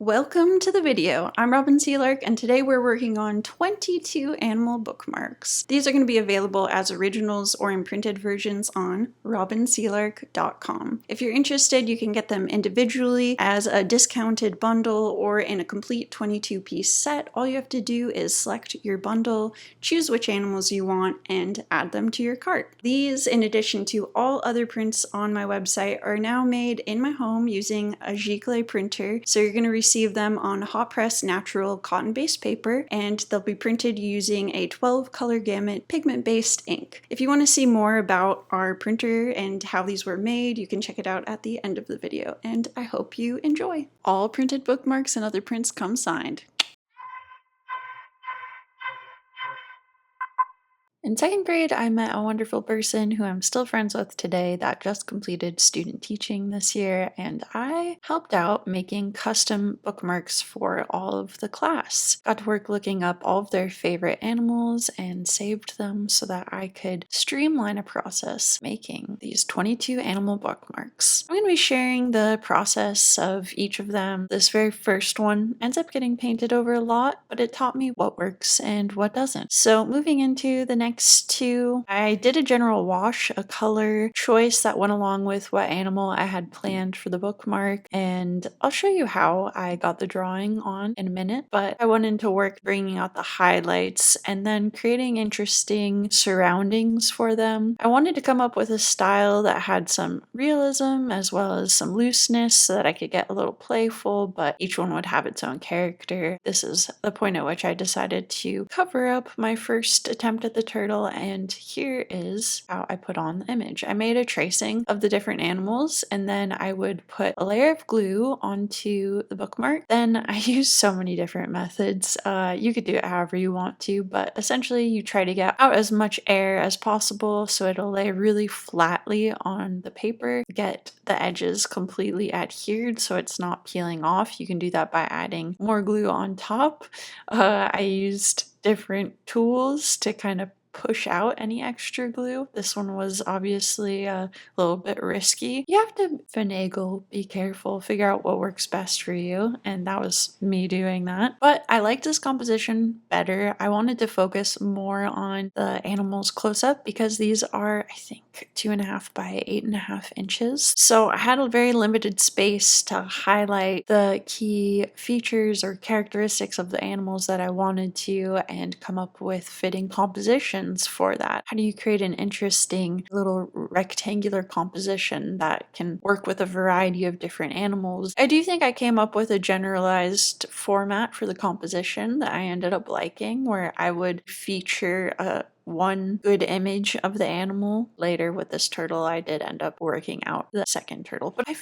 Welcome to the video. I'm Robin Sealark, and today we're working on 22 animal bookmarks. These are going to be available as originals or imprinted versions on robinsealark.com. If you're interested, you can get them individually as a discounted bundle or in a complete 22-piece set. All you have to do is select your bundle, choose which animals you want, and add them to your cart. These, in addition to all other prints on my website, are now made in my home using a giclée printer, so you're going to receive them on hot press natural cotton-based paper, and they'll be printed using a 12 color gamut pigment-based ink. If you want to see more about our printer and how these were made, you can check it out at the end of the video, and I hope you enjoy. All printed bookmarks and other prints come signed. In second grade, I met a wonderful person who I'm still friends with today that just completed student teaching this year, and I helped out making custom bookmarks for all of the class. Got to work looking up all of their favorite animals and saved them so that I could streamline a process making these 22 animal bookmarks. I'm going to be sharing the process of each of them. This very first one ends up getting painted over a lot, but it taught me what works and what doesn't. So moving into the next two, I did a general wash, a color choice that went along with what animal I had planned for the bookmark, and I'll show you how I got the drawing on in a minute, but I went into work bringing out the highlights and then creating interesting surroundings for them. I wanted to come up with a style that had some realism as well as some looseness so that I could get a little playful, but each one would have its own character. This is the point at which I decided to cover up my first attempt at the turtle, and here is how I put on the image. I made a tracing of the different animals, and then I would put a layer of glue onto the bookmark. Then I used so many different methods. You could do it however you want to, but essentially you try to get out as much air as possible so it'll lay really flatly on the paper, get the edges completely adhered so it's not peeling off. You can do that by adding more glue on top. I used different tools to kind of push out any extra glue. This one was obviously a little bit risky. You have to finagle, be careful, figure out what works best for you, and that was me doing that. But I liked this composition better. I wanted to focus more on the animals close up because these are, I think, 2.5 by 8.5 inches. So I had a very limited space to highlight the key features or characteristics of the animals that I wanted to and come up with fitting compositions for that. How do you create an interesting little rectangular composition that can work with a variety of different animals? I do think I came up with a generalized format for the composition that I ended up liking, where I would feature one good image of the animal. Later with this turtle, I did end up working out the second turtle, but I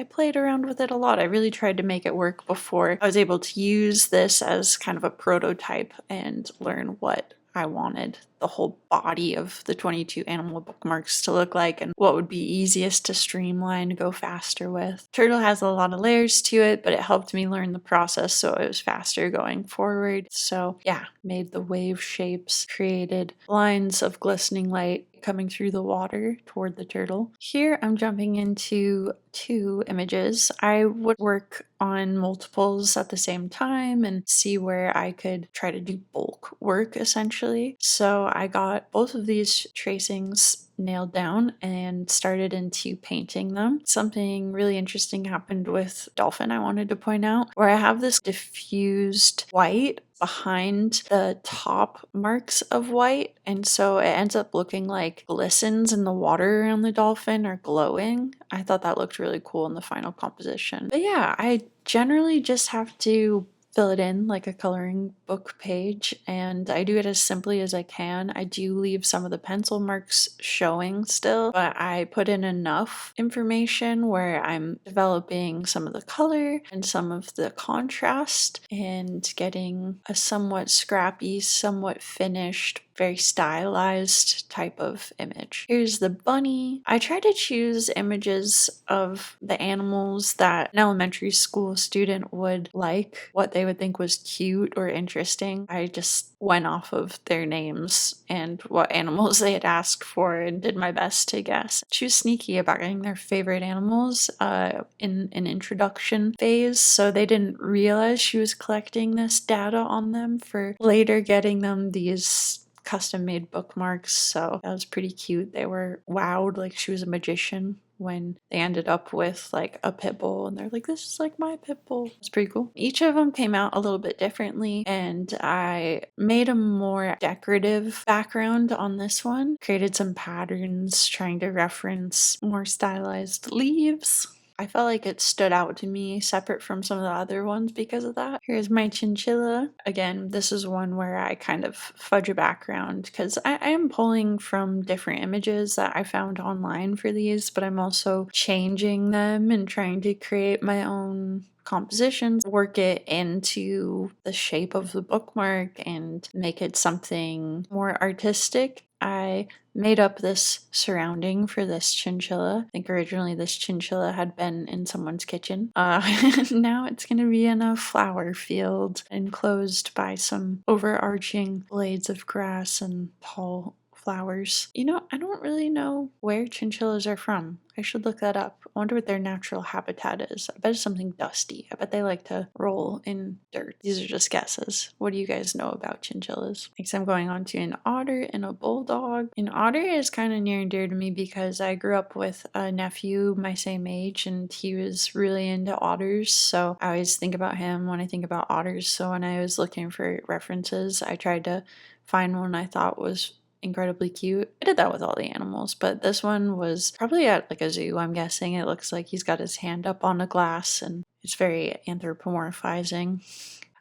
played around with it a lot. I really tried to make it work before I was able to use this as kind of a prototype and learn what I wanted the whole body of the 22 animal bookmarks to look like and what would be easiest to streamline, go faster with. Turtle has a lot of layers to it, but it helped me learn the process so it was faster going forward. So yeah, made the wave shapes, created lines of glistening light coming through the water toward the turtle. Here I'm jumping into 2 images. I would work on multiples at the same time and see where I could try to do bulk work essentially. So I got both of these tracings nailed down and started into painting them. Something really interesting happened with Dolphin I wanted to point out, where I have this diffused white behind the top marks of white, and so it ends up looking like glistens in the water around the dolphin are glowing. I thought that looked really cool in the final composition. But yeah, I generally just have to fill it in like a coloring book page, and I do it as simply as I can. I do leave some of the pencil marks showing still, but I put in enough information where I'm developing some of the color and some of the contrast and getting a somewhat scrappy, somewhat finished, very stylized type of image. Here's the bunny. I try to choose images of the animals that an elementary school student would like, what they would think was cute or interesting. I just went off of their names and what animals they had asked for and did my best to guess. She was sneaky about getting their favorite animals in an introduction phase, so they didn't realize she was collecting this data on them for later getting them these custom made bookmarks. So that was pretty cute. They were wowed like she was a magician when they ended up with like a pit bull and they're like, this is like my pit bull. It's pretty cool. Each of them came out a little bit differently, and I made a more decorative background on this one, created some patterns trying to reference more stylized leaves. I felt like it stood out to me separate from some of the other ones because of that. Here's my chinchilla. Again, this is one where I kind of fudge a background because I am pulling from different images that I found online for these, but I'm also changing them and trying to create my own compositions, work it into the shape of the bookmark and make it something more artistic. I made up this surrounding for this chinchilla. I think originally this chinchilla had been in someone's kitchen. Now it's going to be in a flower field enclosed by some overarching blades of grass and tall flowers. You know, I don't really know where chinchillas are from. I should look that up. I wonder what their natural habitat is. I bet it's something dusty. I bet they like to roll in dirt. These are just guesses. What do you guys know about chinchillas? Next, I'm going on to an otter and a bulldog. An otter is kind of near and dear to me because I grew up with a nephew my same age and he was really into otters. So I always think about him when I think about otters. So when I was looking for references, I tried to find one I thought was incredibly cute. I did that with all the animals, but this one was probably at like a zoo, I'm guessing. It looks like he's got his hand up on a glass and it's very anthropomorphizing.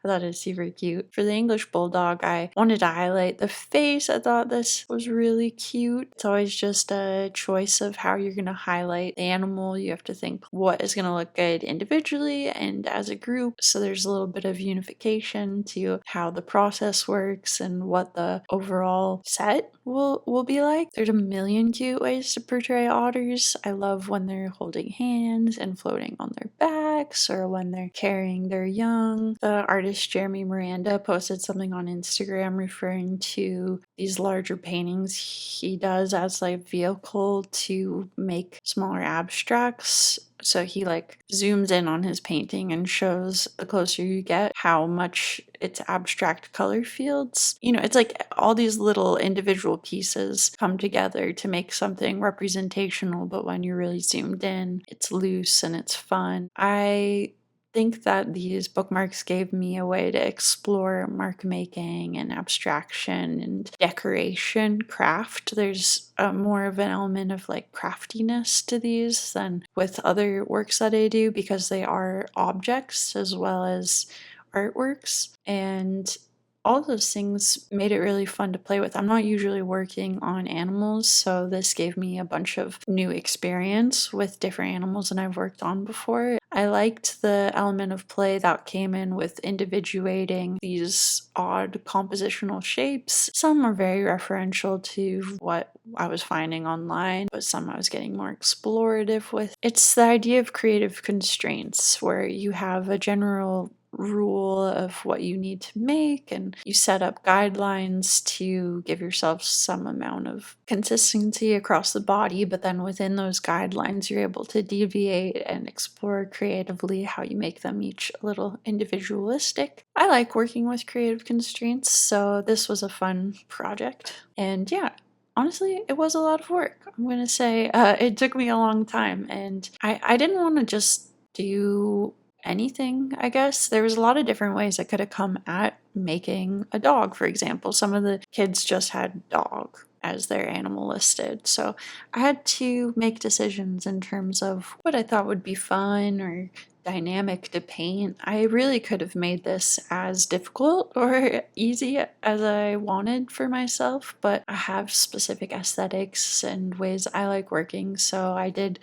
I thought it was super cute. For the English Bulldog, I wanted to highlight the face. I thought this was really cute. It's always just a choice of how you're going to highlight the animal. You have to think what is going to look good individually and as a group. So there's a little bit of unification to how the process works and what the overall set will be like. There's a million cute ways to portray otters. I love when they're holding hands and floating on their backs or when they're carrying their young. The artist Jeremy Miranda posted something on Instagram referring to these larger paintings he does as like vehicle to make smaller abstracts. So he like zooms in on his painting and shows the closer you get how much it's abstract color fields. You know, it's like all these little individual pieces come together to make something representational, but when you're really zoomed in, it's loose and it's fun. I think that these bookmarks gave me a way to explore mark making and abstraction and decoration craft. There's more of an element of like craftiness to these than with other works that I do because they are objects as well as artworks, and all those things made it really fun to play with. I'm not usually working on animals, so this gave me a bunch of new experience with different animals than I've worked on before. I liked the element of play that came in with individuating these odd compositional shapes. Some are very referential to what I was finding online, but some I was getting more explorative with. It's the idea of creative constraints where you have a general rule of what you need to make and you set up guidelines to give yourself some amount of consistency across the body, but then within those guidelines you're able to deviate and explore creatively how you make them each a little individualistic. I like working with creative constraints, so this was a fun project. And yeah, honestly, it was a lot of work. I'm going to say it took me a long time, and I didn't want to just do anything, I guess. There was a lot of different ways I could have come at making a dog, for example. Some of the kids just had dog as their animal listed. So I had to make decisions in terms of what I thought would be fun or dynamic to paint. I really could have made this as difficult or easy as I wanted for myself, but I have specific aesthetics and ways I like working, so I did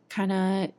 kind of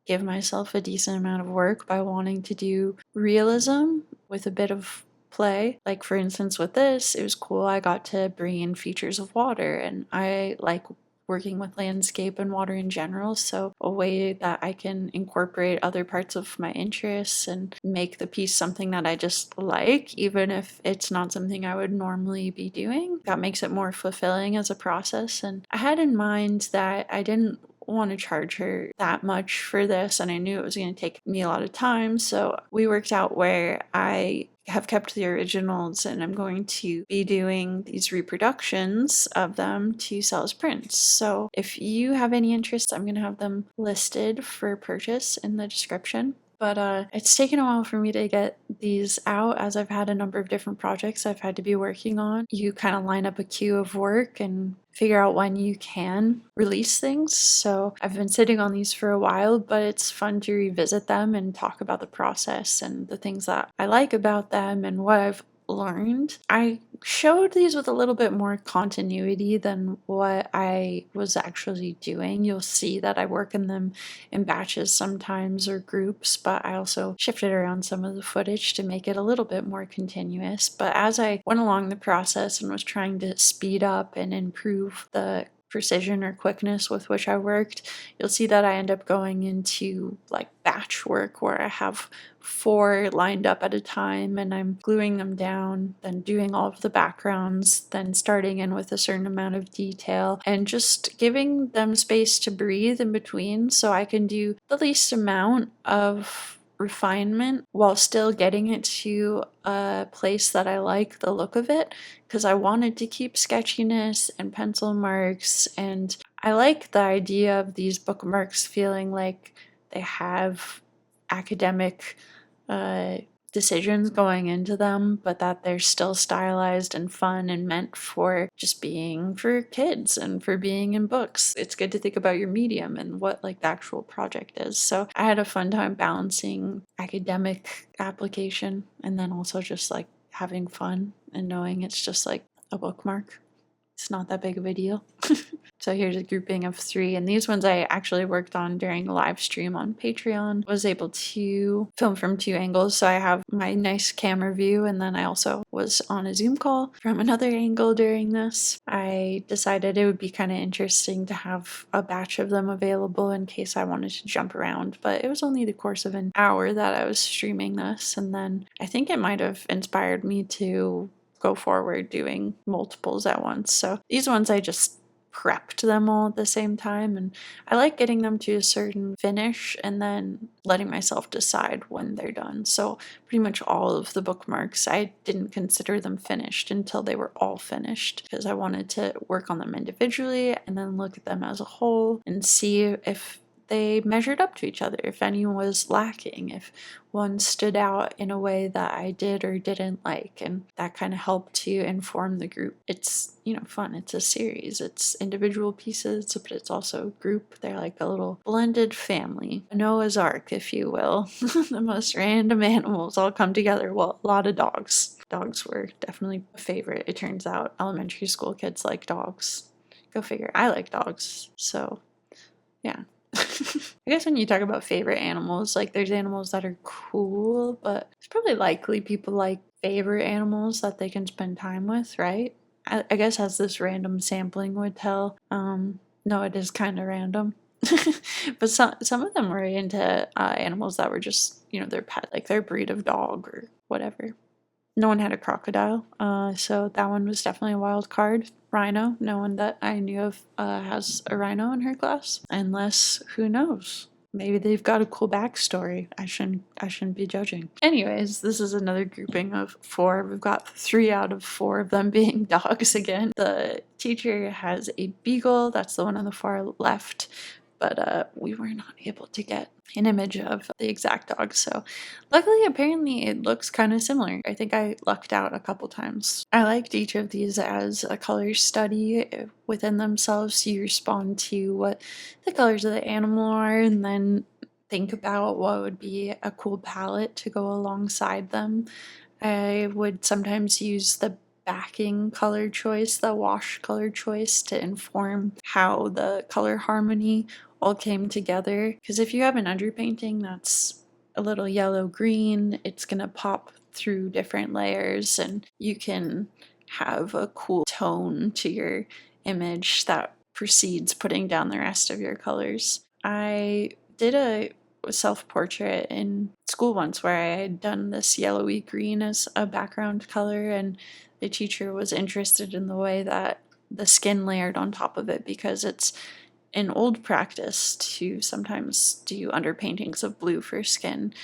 give myself a decent amount of work by wanting to do realism with a bit of play. Like for instance with this, it was cool I got to bring in features of water, and I like working with landscape and water in general. So a way that I can incorporate other parts of my interests and make the piece something that I just like, even if it's not something I would normally be doing. That makes it more fulfilling as a process. And I had in mind that I didn't want to charge her that much for this, and I knew it was going to take me a lot of time, so we worked out where I have kept the originals and I'm going to be doing these reproductions of them to sell as prints. So if you have any interest, I'm going to have them listed for purchase in the description. But it's taken a while for me to get these out, as I've had a number of different projects I've had to be working on. You kind of line up a queue of work and figure out when you can release things. So I've been sitting on these for a while, but it's fun to revisit them and talk about the process and the things that I like about them and what I've learned. I showed these with a little bit more continuity than what I was actually doing. You'll see that I work in them in batches sometimes or groups, but I also shifted around some of the footage to make it a little bit more continuous. But as I went along the process and was trying to speed up and improve the precision or quickness with which I worked, you'll see that I end up going into like batch work where I have 4 lined up at a time and I'm gluing them down, then doing all of the backgrounds, then starting in with a certain amount of detail and just giving them space to breathe in between so I can do the least amount of refinement while still getting it to a place that I like the look of it, because I wanted to keep sketchiness and pencil marks, and I like the idea of these bookmarks feeling like they have academic decisions going into them, but that they're still stylized and fun and meant for just being for kids and for being in books. It's good to think about your medium and what like the actual project is. So I had a fun time balancing academic application and then also just like having fun and knowing it's just like a bookmark. It's not that big of a deal. So here's a grouping of 3, and these ones I actually worked on during a live stream on Patreon. Was able to film from 2 angles, so I have my nice camera view, and then I also was on a Zoom call from another angle during this. I decided it would be kind of interesting to have a batch of them available in case I wanted to jump around, but it was only the course of an hour that I was streaming this, and then I think it might have inspired me to go forward doing multiples at once. So these ones I just prepped them all at the same time, and I like getting them to a certain finish and then letting myself decide when they're done. So pretty much all of the bookmarks, I didn't consider them finished until they were all finished, because I wanted to work on them individually and then look at them as a whole and see if they measured up to each other, if any was lacking, if one stood out in a way that I did or didn't like, and that kind of helped to inform the group. It's, fun. It's a series. It's individual pieces, but it's also a group. They're like a little blended family. A Noah's Ark, if you will. The most random animals all come together. Well, a lot of dogs. Dogs were definitely a favorite. It turns out elementary school kids like dogs. Go figure. I like dogs, so yeah. I guess when you talk about favorite animals, like there's animals that are cool, but it's probably likely people like favorite animals that they can spend time with, right? I guess as this random sampling would tell. No, it is kind of random. But some of them were into animals that were just, their pet, like their breed of dog or whatever. No one had a crocodile, so that one was definitely a wild card. Rhino, no one that I knew of has a rhino in her class, unless, who knows? Maybe they've got a cool backstory. I shouldn't be judging. Anyways, this is another grouping of 4. We've got 3 out of 4 of them being dogs again. The teacher has a beagle, that's the one on the far left, but we were not able to get an image of the exact dog. So luckily, apparently it looks kind of similar. I think I lucked out a couple times. I liked each of these as a color study within themselves. You respond to what the colors of the animal are and then think about what would be a cool palette to go alongside them. I would sometimes use the backing color choice, the wash color choice, to inform how the color harmony all came together. Because if you have an underpainting that's a little yellow green, it's gonna pop through different layers and you can have a cool tone to your image that precedes putting down the rest of your colors. I did a self-portrait in school once where I had done this yellowy green as a background color, and the teacher was interested in the way that the skin layered on top of it, because it's an old practice to sometimes do underpaintings of blue for skin,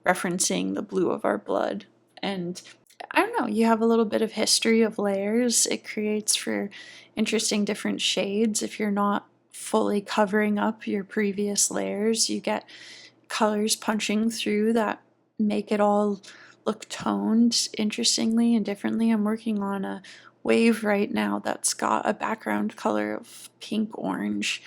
referencing the blue of our blood. And I don't know, you have a little bit of history of layers. It creates for interesting different shades. If you're not fully covering up your previous layers, you get colors punching through that make it all look toned interestingly and differently. I'm working on a wave right now that's got a background color of pink orange,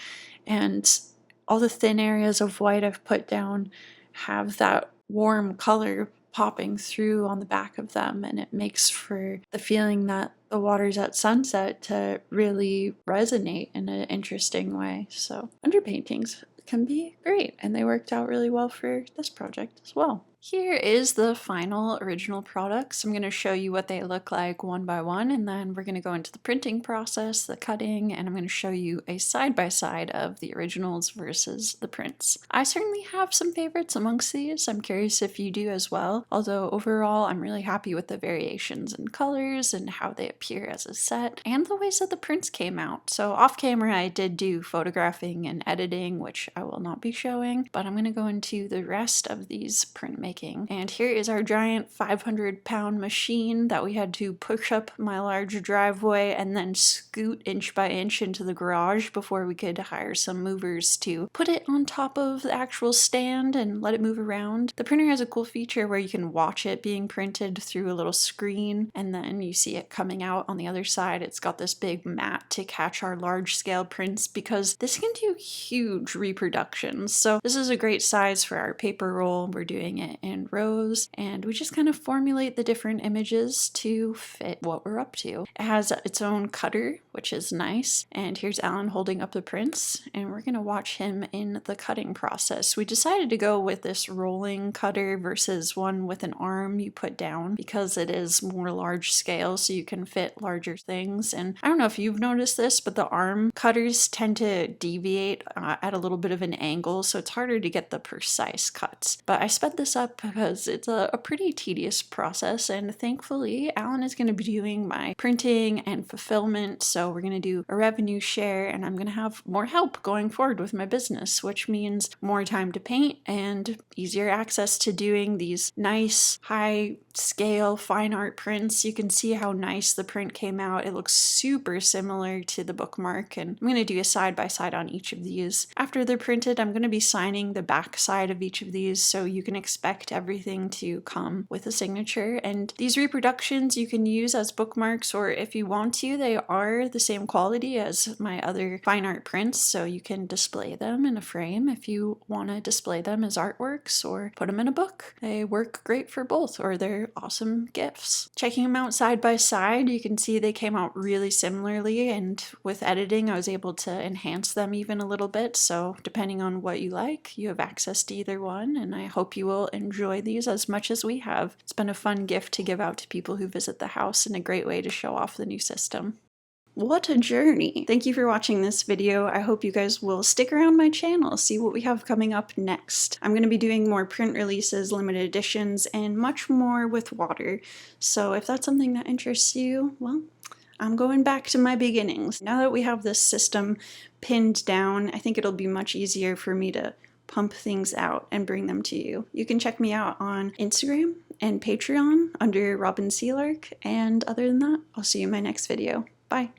and all the thin areas of white I've put down have that warm color popping through on the back of them, and it makes for the feeling that the water's at sunset to really resonate in an interesting way. So underpaintings can be great, and they worked out really well for this project as well. Here is the final original products. I'm going to show you what they look like one by one, and then we're going to go into the printing process, the cutting, and I'm going to show you a side-by-side of the originals versus the prints. I certainly have some favorites amongst these. I'm curious if you do as well, although overall I'm really happy with the variations in colors and how they appear as a set, and the ways that the prints came out. So off camera I did do photographing and editing, which I will not be showing, but I'm going to go into the rest of these printmaking. And here is our giant 500-pound machine that we had to push up my large driveway and then scoot inch by inch into the garage before we could hire some movers to put it on top of the actual stand and let it move around. The printer has a cool feature where you can watch it being printed through a little screen, and then you see it coming out on the other side. It's got this big mat to catch our large scale prints, because this can do huge reproductions. So this is a great size for our paper roll. We're doing it in rows, and we just kind of formulate the different images to fit what we're up to. It has its own cutter, which is nice, and here's Alan holding up the prints, and we're going to watch him in the cutting process. We decided to go with this rolling cutter versus one with an arm you put down, because it is more large scale, so you can fit larger things. And I don't know if you've noticed this, but the arm cutters tend to deviate at a little bit of an angle, so it's harder to get the precise cuts. But I sped this up because it's a pretty tedious process, and thankfully Alan is going to be doing my printing and fulfillment, so we're going to do a revenue share, and I'm going to have more help going forward with my business, which means more time to paint and easier access to doing these nice high scale fine art prints. You can see how nice the print came out. It looks super similar to the bookmark, and I'm going to do a side by side on each of these. After they're printed, I'm going to be signing the back side of each of these, so you can expect everything to come with a signature. And these reproductions you can use as bookmarks, or if you want to, they are the same quality as my other fine art prints, so you can display them in a frame if you want to display them as artworks, or put them in a book. They work great for both, or they're awesome gifts. Checking them out side by side, you can see they came out really similarly, and with editing I was able to enhance them even a little bit, so depending on what you like, you have access to either one, and I hope you will enjoy these as much as we have. It's been a fun gift to give out to people who visit the house, and a great way to show off the new system. What a journey! Thank you for watching this video. I hope you guys will stick around my channel, see what we have coming up next. I'm going to be doing more print releases, limited editions, and much more with water. So if that's something that interests you, well, I'm going back to my beginnings. Now that we have this system pinned down, I think it'll be much easier for me to pump things out and bring them to you. You can check me out on Instagram and Patreon under Robin Sealark, and other than that, I'll see you in my next video. Bye!